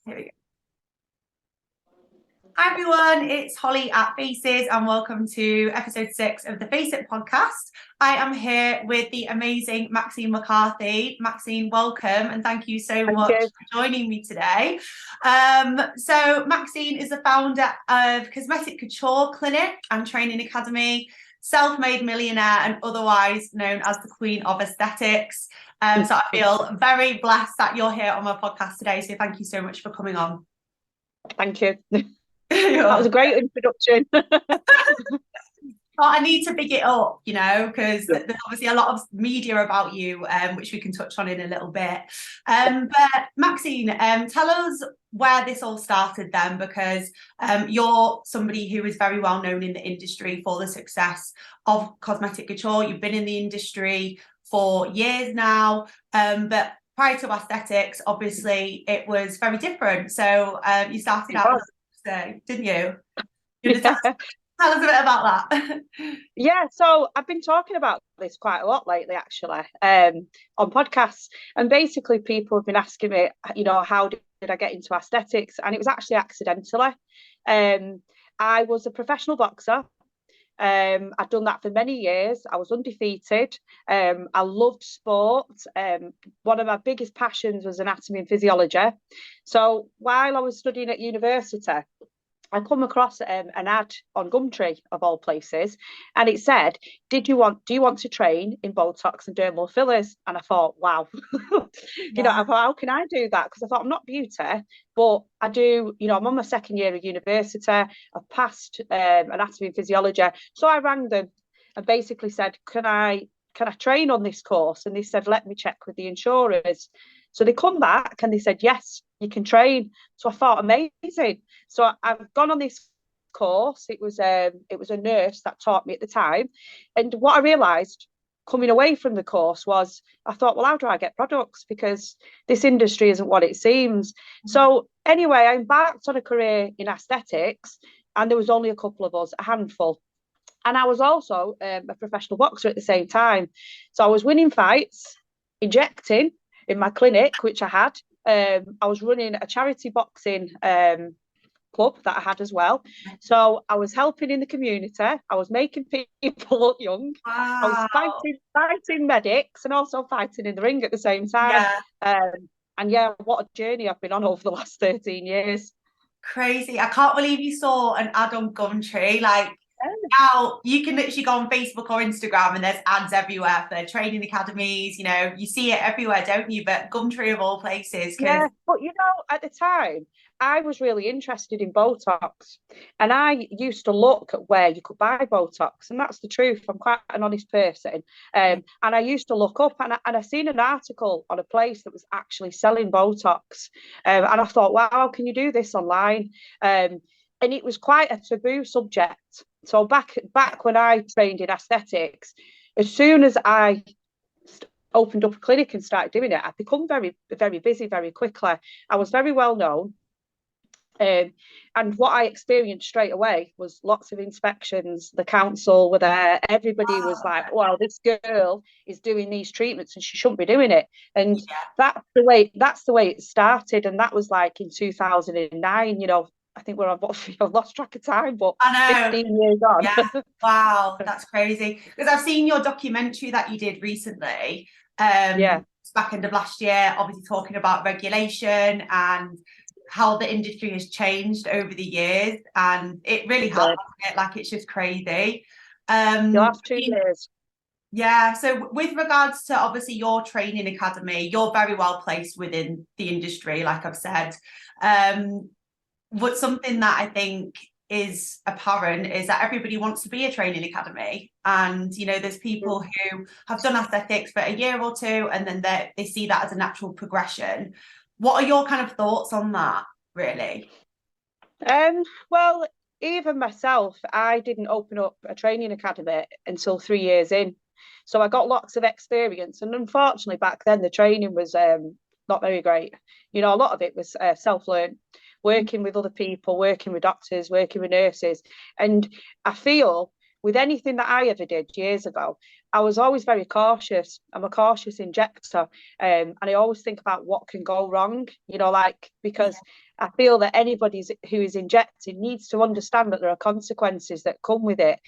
Here we go. Hi everyone, it's Holly at Faces and welcome to episode 6 of the Faceit podcast. I am here with the amazing Maxine McCarthy. Maxine, welcome and thank you so much for joining me today. So Maxine is the founder of Cosmetic Couture Clinic and Training Academy, self-made millionaire and otherwise known as the Queen of Aesthetics. So I feel very blessed that you're here on my podcast today. So thank you so much for coming on. Thank you. That was a great introduction. Well, I need to big it up, because there's obviously a lot of media about you, which we can touch on in a little bit. But Maxine, tell us where this all started then, because you're somebody who is very well known in the industry for the success of Cosmetic Couture. You've been in the industry for years now, but prior to aesthetics, obviously, it was very different. So you started out, didn't you? Tell us a bit about that. Yeah, so I've been talking about this quite a lot lately, actually, on podcasts. And basically, people have been asking me, how did I get into aesthetics? And it was actually accidentally. I was a professional boxer. I'd done that for many years. I was undefeated. I loved sport. One of my biggest passions was anatomy and physiology. So while I was studying at university, I come across an ad on Gumtree of all places, and it said, do you want to train in Botox and dermal fillers? And I thought, wow, I thought, how can I do that? Because I thought, I'm not beauty, but I do, I'm on my second year of university. I've passed anatomy and physiology. So I rang them and basically said, can I train on this course? And they said, let me check with the insurers. So they come back and they said, yes, you can train. So I thought, amazing. So I've gone on this course. It was a nurse that taught me at the time. And what I realised coming away from the course was, I thought, well, how do I get products? Because this industry isn't what it seems. So anyway, I embarked on a career in aesthetics, and there was only a couple of us, a handful. And I was also a professional boxer at the same time. So I was winning fights, injecting in my clinic, which I had. I was running a charity boxing club that I had as well. So I was helping in the community. I was making people look young. Wow. I was fighting medics and also fighting in the ring at the same time. And yeah, what a journey I've been on over the last 13 years. Crazy. I can't believe you saw an ad on Gumtree. Now you can literally go on Facebook or Instagram and there's ads everywhere for training academies. You see it everywhere, don't you? But Gumtree of all places. Yeah, but at the time, I was really interested in Botox, and I used to look at where you could buy Botox, and that's the truth. I'm quite an honest person, and I used to look up, and I seen an article on a place that was actually selling Botox, and I thought, wow, how can you do this online? And it was quite a taboo subject. So back when I trained in aesthetics, as soon as I opened up a clinic and started doing it, I've become very, very busy very quickly. I was very well known. And what I experienced straight away was lots of inspections. The council were there. Everybody was like, well, this girl is doing these treatments and she shouldn't be doing it. And that's the way it started. And that was like in 2009, I think I've lost track of time, but I know. 15 years on. Yeah. Wow, that's crazy. Because I've seen your documentary that you did recently. Back end of last year, obviously talking about regulation and how the industry has changed over the years, and it really has. It's just crazy. The last 2 years. Yeah, so with regards to obviously your training academy, you're very well placed within the industry, like I've said. But something that I think is apparent is that everybody wants to be a training academy, and there's people who have done aesthetics for a year or two and then they see that as a natural progression. What are your kind of thoughts on that, really? Well, even myself, I didn't open up a training academy until 3 years in, so I got lots of experience, and unfortunately back then the training was not very great. A lot of it was self-learned, working with other people, working with doctors, working with nurses. And I feel with anything that I ever did years ago, I was always very cautious. I'm a cautious injector, and I always think about what can go wrong, because I feel that anybody who is injecting needs to understand that there are consequences that come with it.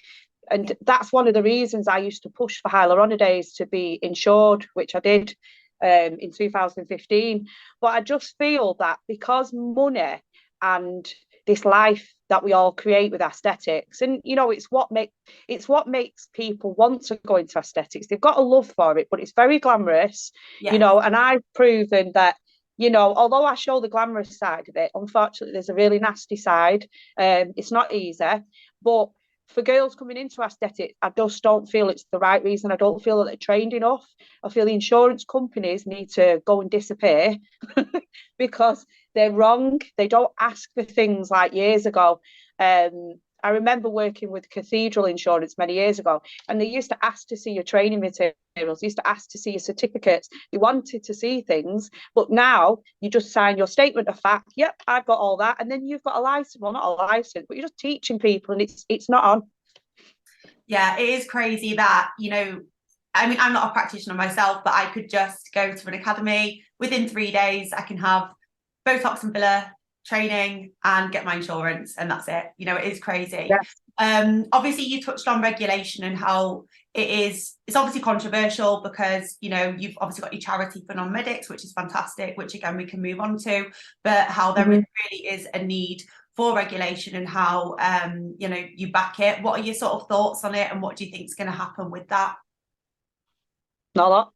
And that's one of the reasons I used to push for hyaluronidase to be insured, which I did in 2015. But I just feel that because money and this life that we all create with aesthetics, and it's what makes people want to go into aesthetics. They've got a love for it, but it's very glamorous, and I've proven that, although I show the glamorous side of it, unfortunately there's a really nasty side. It's not easy, but for girls coming into aesthetics, I just don't feel it's the right reason. I don't feel that they're trained enough. I feel the insurance companies need to go and disappear because they're wrong. They don't ask for things like years ago. I remember working with Cathedral Insurance many years ago, and they used to ask to see your training materials, they used to ask to see your certificates. They wanted to see things, but now you just sign your statement of fact. Yep, I've got all that, and then you've got a license. Well, not a license, but you're just teaching people, and it's not on. Yeah, it is crazy that, I mean, I'm not a practitioner myself, but I could just go to an academy. Within 3 days, I can have Botox and filler training and get my insurance, and that's it. It is crazy. Yes. Obviously you touched on regulation and how it's obviously controversial because you've obviously got your charity for non-medics, which is fantastic, which again we can move on to, but how there really is a need for regulation and how you back it. What are your sort of thoughts on it, and what do you think is going to happen with that? Not a lot.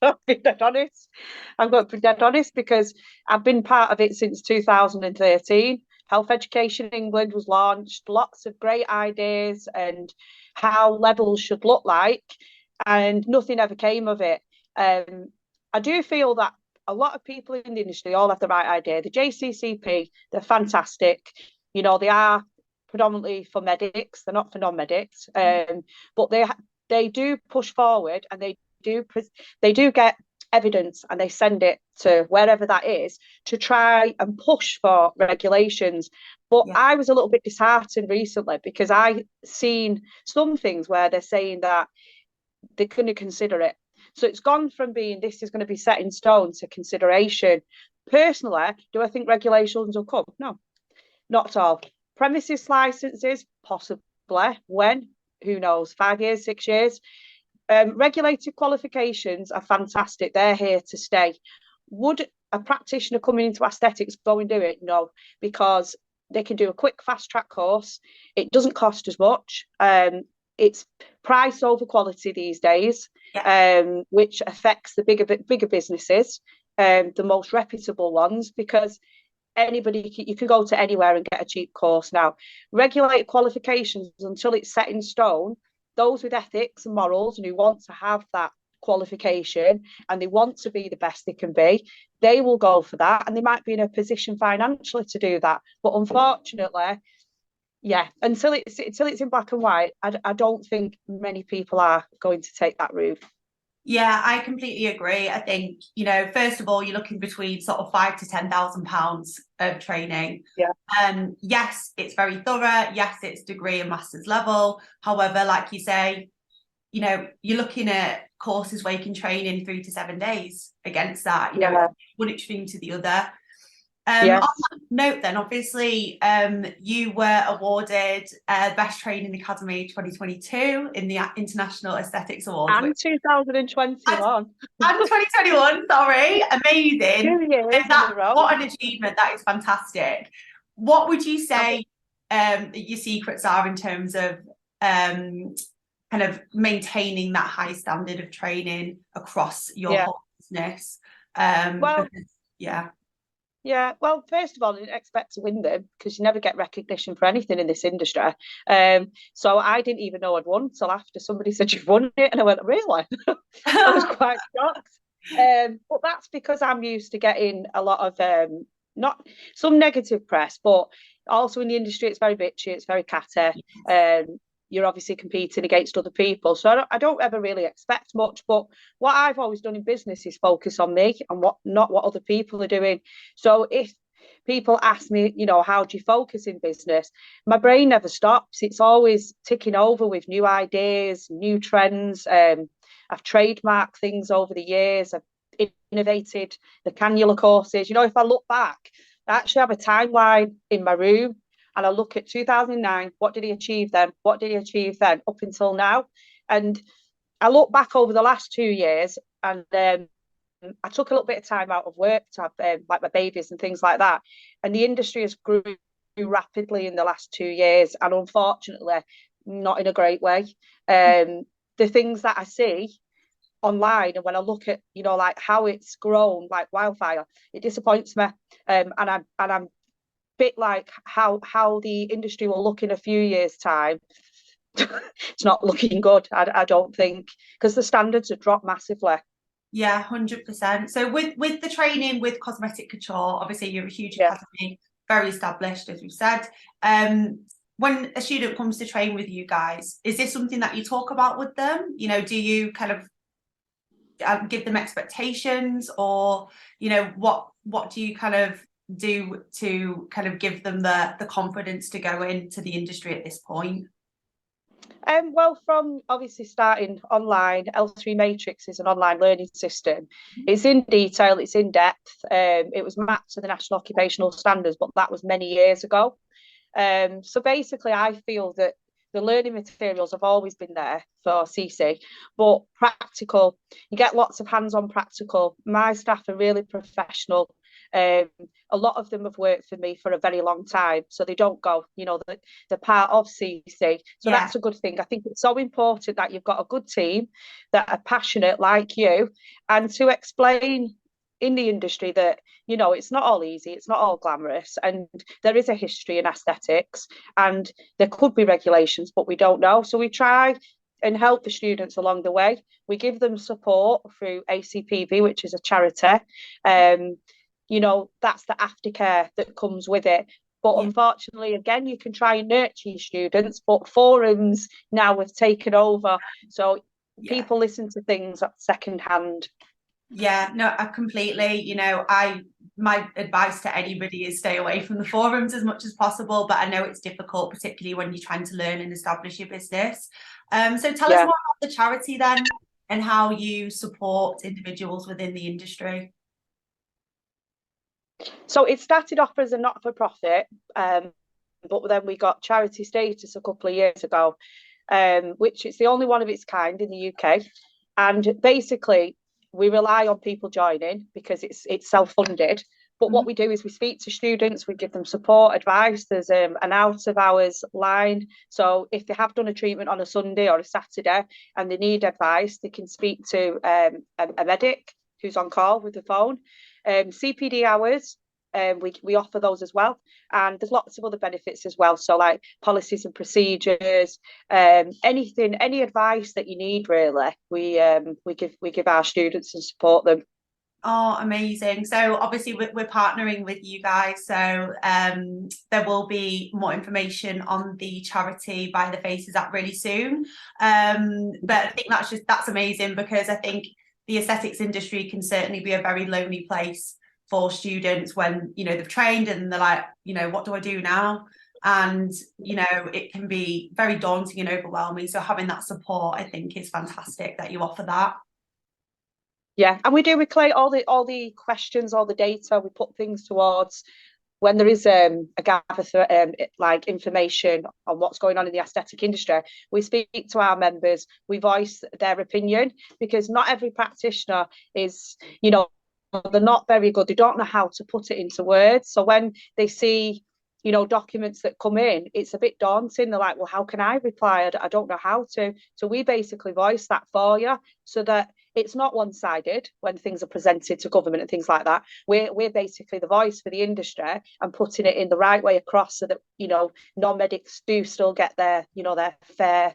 I'll be dead honest. I'm going to be dead honest because I've been part of it since 2013. Health Education England was launched, lots of great ideas and how levels should look like, and nothing ever came of it. I do feel that a lot of people in the industry all have the right idea. The JCCP, they're fantastic. They are predominantly for medics, they're not for non-medics, but they do push forward, and they do get evidence, and they send it to wherever that is to try and push for regulations. But I was a little bit disheartened recently because I seen some things where they're saying that they're going to consider it. So it's gone from being this is going to be set in stone to consideration. Personally, do I think regulations will come? No, not at all. Premises licenses, possibly. When? Who knows? 5 years, 6 years. Regulated qualifications are fantastic. They're here to stay. Would a practitioner coming into aesthetics go and do it? No, because they can do a quick fast track course. It doesn't cost as much. It's price over quality these days, which affects the bigger businesses, the most reputable ones, because you can go to anywhere and get a cheap course now. Regulated qualifications, until it's set in stone, those with ethics and morals and who want to have that qualification and they want to be the best they can be, they will go for that, and they might be in a position financially to do that. But unfortunately, until it's in black and white, I don't think many people are going to take that route. Yeah, I completely agree. I think, first of all, you're looking between sort of £5,000 to £10,000 of training. Yes, it's very thorough. Yes, it's degree and master's level. However, like you say, you're looking at courses where you can train in 3 to 7 days against that. One extreme to the other. On that note, then, obviously, you were awarded Best Training Academy 2022 in the International Aesthetics Awards. And 2021. And 2021, sorry. Amazing. 2 years in a row. What an achievement. That is fantastic. What would you say your secrets are in terms of kind of maintaining that high standard of training across your whole business? Well, first of all, I didn't expect to win them because you never get recognition for anything in this industry. So I didn't even know I'd won until after somebody said you've won it, and I went, really? I was quite shocked. But that's because I'm used to getting a lot of not some negative press, but also in the industry it's very bitchy, it's very catty. You're obviously competing against other people, so I don't ever really expect much. But what I've always done in business is focus on me and not what other people are doing. So if people ask me, you know, how do you focus in business? My brain never stops. It's always ticking over with new ideas, new trends. I've trademarked things over the years. I've innovated the cannula courses. You know, if I look back, I actually have a timeline in my room, and I look at 2009, what did he achieve then? What did he achieve then up until now? And I look back over the last 2 years, and I took a little bit of time out of work to have like my babies and things like that. And the industry has grew rapidly in the last 2 years, and unfortunately, not in a great way. The things that I see online, and when I look at, you know, like how it's grown like wildfire, it disappoints me. And I'm bit like how the industry will look in a few years' time. It's not looking good, I don't think, because the standards have dropped massively. Yeah, 100%. So with the training with Cosmetic Couture, obviously you're a huge academy, very established, as we've said. When a student comes to train with you guys, is this something that you talk about with them? You know, do you kind of give them expectations, or, you know, what do you kind of do to kind of give them the confidence to go into the industry at this point? Well, from obviously starting online, L3 Matrix is an online learning system. It's in detail, it's in depth. It was mapped to the National Occupational Standards, but that was many years ago. So basically, I feel that the learning materials have always been there for CC, but practical, you get lots of hands-on practical. My staff are really professional. A lot of them have worked for me for a very long time, so they don't go, you know, they're part of CC. So that's a good thing. I think it's so important that you've got a good team that are passionate like you, and to explain in the industry that, you know, it's not all easy, it's not all glamorous, and there is a history in aesthetics, and there could be regulations, but we don't know. So we try and help the students along the way. We give them support through ACPV, which is a charity. You know, that's the aftercare that comes with it. But unfortunately, again, you can try and nurture your students, but forums now have taken over. So people listen to things at second hand. Yeah, no, I completely, you know, my advice to anybody is stay away from the forums as much as possible, but I know it's difficult, particularly when you're trying to learn and establish your business. So tell us more about the charity then, and how you support individuals within the industry. So it started off as a not-for-profit, but then we got charity status a couple of years ago, which is the only one of its kind in the UK. And basically, we rely on people joining because it's self-funded. But what we do is we speak to students, we give them support, advice. There's an out of hours line. So if they have done a treatment on a Sunday or a Saturday and they need advice, they can speak to a medic who's on call with the phone. CPD hours, we offer those as well, and there's lots of other benefits as well, so like policies and procedures, anything, any advice that you need, really, we give our students and support them. Oh, amazing. So obviously we're partnering with you guys, so there will be more information on the charity by the Faces app really soon, but I think that's amazing, because I think the aesthetics industry can certainly be a very lonely place for students when, you know, they've trained and they're like, you know, what do I do now? And, you know, it can be very daunting and overwhelming. So having that support, I think, is fantastic that you offer that. Yeah, and we collate all the questions, all the data. We put things towards when there is a gather like information on what's going on in the aesthetic industry. We speak to our members, we voice their opinion, because not every practitioner is, you know, they're not very good. They don't know how to put it into words. So when they see, you know, documents that come in, it's a bit daunting. They're like, well, how can I reply? I don't know how to. So we basically voice that for you, so that it's not one-sided when things are presented to government and things like that. We're basically the voice for the industry and putting it in the right way across, so that, you know, non-medics do still get their, you know, their fair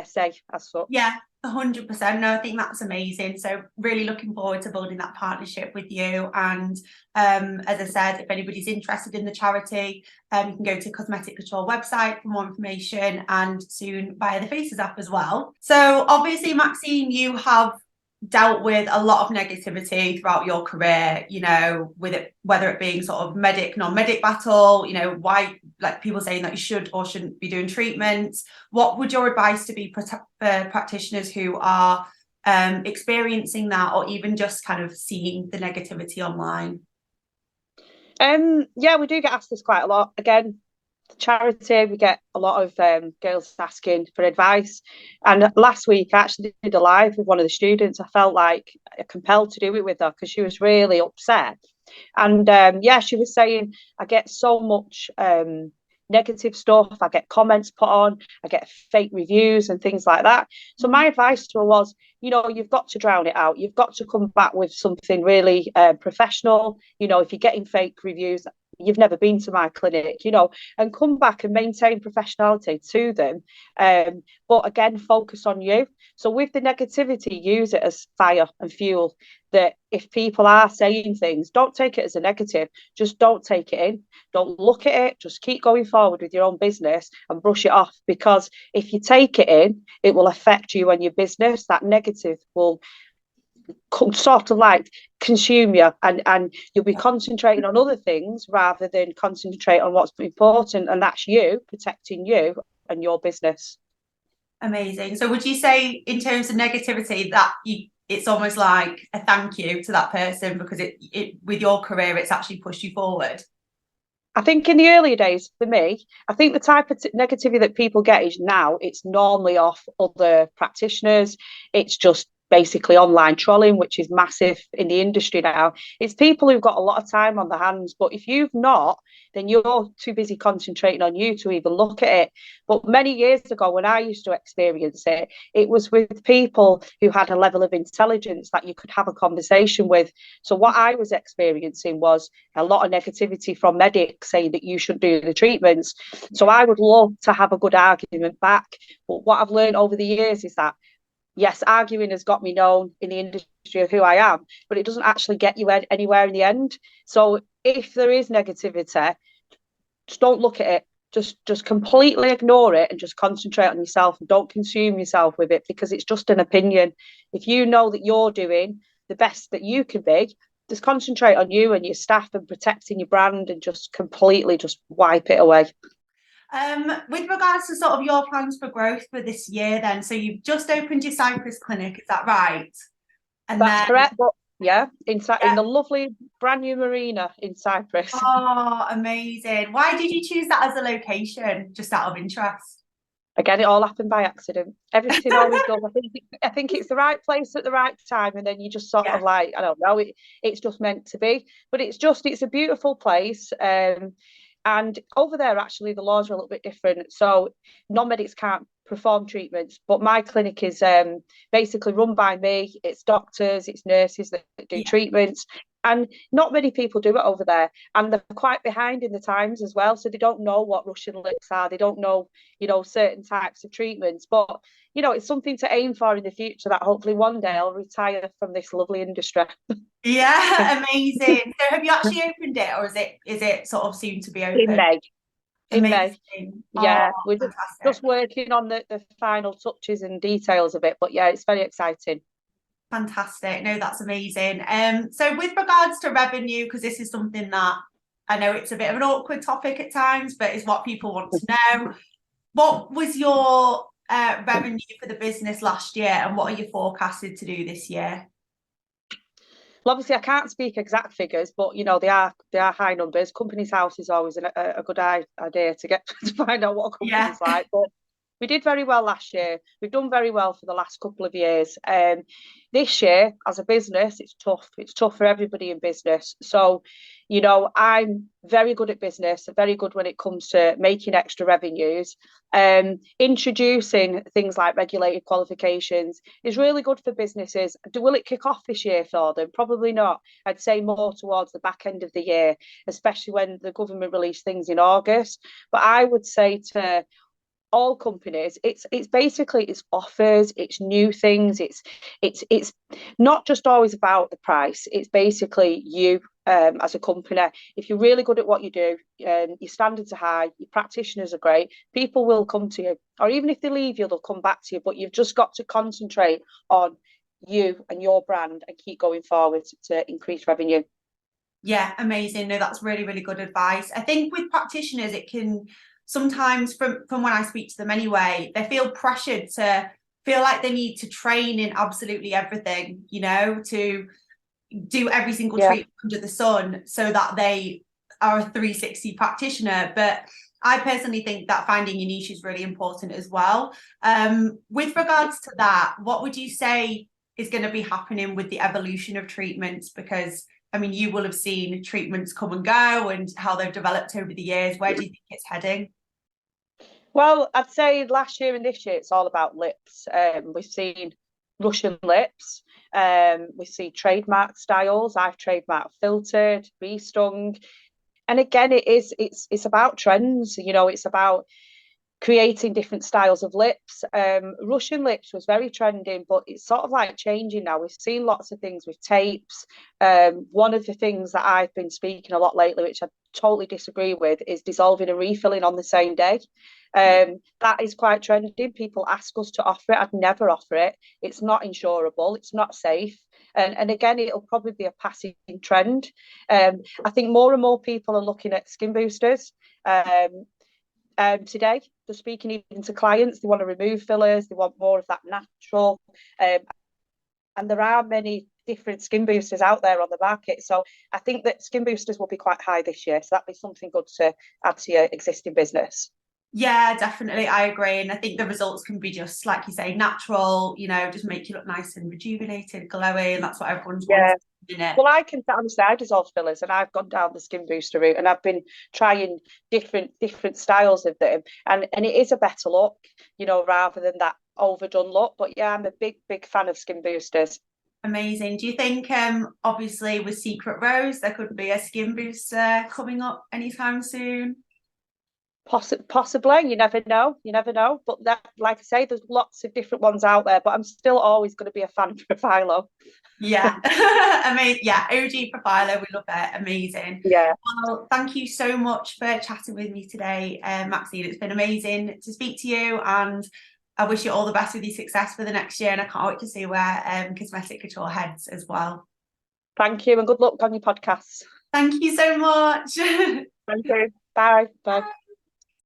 say as such. Yeah, 100%. No, I think that's amazing. So really looking forward to building that partnership with you. And as I said, if anybody's interested in the charity, you can go to Cosmetic Couture website for more information, and soon via the Faces app as well. So obviously, Maxine, you have dealt with a lot of negativity throughout your career, you know, with it, whether it being sort of medic, non-medic battle, you know, why, like people saying that you should or shouldn't be doing treatments. What would your advice to be for practitioners who are experiencing that, or even just kind of seeing the negativity online? Yeah, we do get asked this quite a lot. Again, charity, we get a lot of girls asking for advice. And last week I actually did a live with one of the students. I felt like compelled to do it with her because she was really upset. And yeah, she was saying, I get so much negative stuff, I get comments put on, I get fake reviews and things like that. So my advice to her was, you know, you've got to drown it out. You've got to come back with something really professional. You know, if you're getting fake reviews, you've never been to my clinic, you know, and come back and maintain professionality to them. But again, focus on you. So with the negativity, use it as fire and fuel. That if people are saying things, don't take it as a negative, just don't take it in. Don't look at it, just keep going forward with your own business and brush it off. Because if you take it in, it will affect you and your business. That negative will sort of like consume you, and you'll be concentrating on other things rather than concentrate on what's important, and that's you protecting you and your business. Amazing. So would you say in terms of negativity that it's almost like a thank you to that person because it with your career it's actually pushed you forward? I think in the earlier days, for me, I think the type of negativity that people get is now it's normally off other practitioners. It's just basically online trolling, which is massive in the industry now. It's people who've got a lot of time on their hands, but if you've not, then you're too busy concentrating on you to even look at it. But many years ago, when I used to experience it, it was with people who had a level of intelligence that you could have a conversation with. So what I was experiencing was a lot of negativity from medics saying that you should do the treatments. So I would love to have a good argument back. But what I've learned over the years is that yes, arguing has got me known in the industry of who I am, but it doesn't actually get you anywhere in the end. So if there is negativity, just don't look at it. Just completely ignore it and just concentrate on yourself and don't consume yourself with it because it's just an opinion. If you know that you're doing the best that you can be, just concentrate on you and your staff and protecting your brand and just completely just wipe it away. With regards to sort of your plans for growth for this year then, so you've just opened your Cyprus Clinic, is that right? And That's correct. But yeah, in yeah. the lovely brand new marina in Cyprus. Oh, amazing. Why did you choose that as a location, just out of interest? Again, it all happened by accident. Everything always does. I think it's the right place at the right time, and then you just sort of like, I don't know, it's just meant to be. But it's a beautiful place. And over there, actually, the laws are a little bit different. So non-medics can't perform treatments, but my clinic is basically run by me. It's doctors, it's nurses that do treatments. And not many people do it over there. And they're quite behind in the times as well. So they don't know what Russian lips are. They don't know, you know, certain types of treatments. But, you know, it's something to aim for in the future that hopefully one day I'll retire from this lovely industry. Yeah, amazing. So have you actually opened it, or is it sort of soon to be open? In May. Amazing. In May. Yeah, we're fantastic. just working on the final touches and details of it. But yeah, it's very exciting. Fantastic. No, that's amazing. So with regards to revenue, because this is something that I know it's a bit of an awkward topic at times, but it's what people want to know. What was your revenue for the business last year, and what are you forecasted to do this year? Well, obviously, I can't speak exact figures, but you know they are high numbers. Company's house is always a good idea to get to find out what a company's like. But we did very well last year. We've done very well for the last couple of years. This year, as a business, it's tough. It's tough for everybody in business. So, you know, I'm very good at business, very good when it comes to making extra revenues. Introducing things like regulated qualifications is really good for businesses. Will it kick off this year for them? Probably not. I'd say more towards the back end of the year, especially when the government released things in August. But I would say to all companies, it's basically it's offers, it's new things, it's not just always about the price. It's basically you as a company. If you're really good at what you do, your standards are high, your practitioners are great, people will come to you, or even if they leave you, they'll come back to you. But you've just got to concentrate on you and your brand and keep going forward to increase revenue. Yeah, amazing. No, that's really, really good advice. I think with practitioners, it can sometimes, from when I speak to them anyway, they feel pressured to feel like they need to train in absolutely everything, you know, to do every single treatment under the sun so that they are a 360 practitioner. But I personally think that finding your niche is really important as well. With regards to that, what would you say is going to be happening with the evolution of treatments? Because I mean, you will have seen treatments come and go and how they've developed over the years. Where do you think it's heading? Well, I'd say last year and this year, it's all about lips. We've seen Russian lips. We see trademark styles. I've trademarked filtered, bee-stung. And again, it's about trends. You know, it's about creating different styles of lips. Russian lips was very trending, but it's sort of like changing now. We've seen lots of things with tapes. One of the things that I've been speaking a lot lately, which I totally disagree with, is dissolving and refilling on the same day. That is quite trending. People ask us to offer it. I'd never offer it. It's not insurable. It's not safe. And again, it'll probably be a passing trend. I think more and more people are looking at skin boosters. Today, they're speaking even to clients. They want to remove fillers. They want more of that natural. And there are many different skin boosters out there on the market. So I think that skin boosters will be quite high this year. So that'd be something good to add to your existing business. Yeah, definitely. I agree. And I think the results can be just, like you say, natural, you know, just make you look nice and rejuvenated, glowy. And that's what everyone's wanting. Well, I can honestly, I dissolve fillers and I've gone down the skin booster route and I've been trying different styles of them. And it is a better look, you know, rather than that overdone look. But yeah, I'm a big fan of skin boosters. Amazing. Do you think, obviously with Secret Rose, there could be a skin booster coming up anytime soon? Possibly, you never know. But that, like I say, there's lots of different ones out there, but I'm still always going to be a fan of Profilo. Yeah. Amazing. Yeah, OG Profiler, we love it. Amazing. Yeah. Well, thank you so much for chatting with me today, Maxine. It's been amazing to speak to you, and I wish you all the best with your success for the next year, and I can't wait to see where Cosmetic Couture heads as well. Thank you, and good luck on your podcasts. Thank you so much. Thank you. Bye.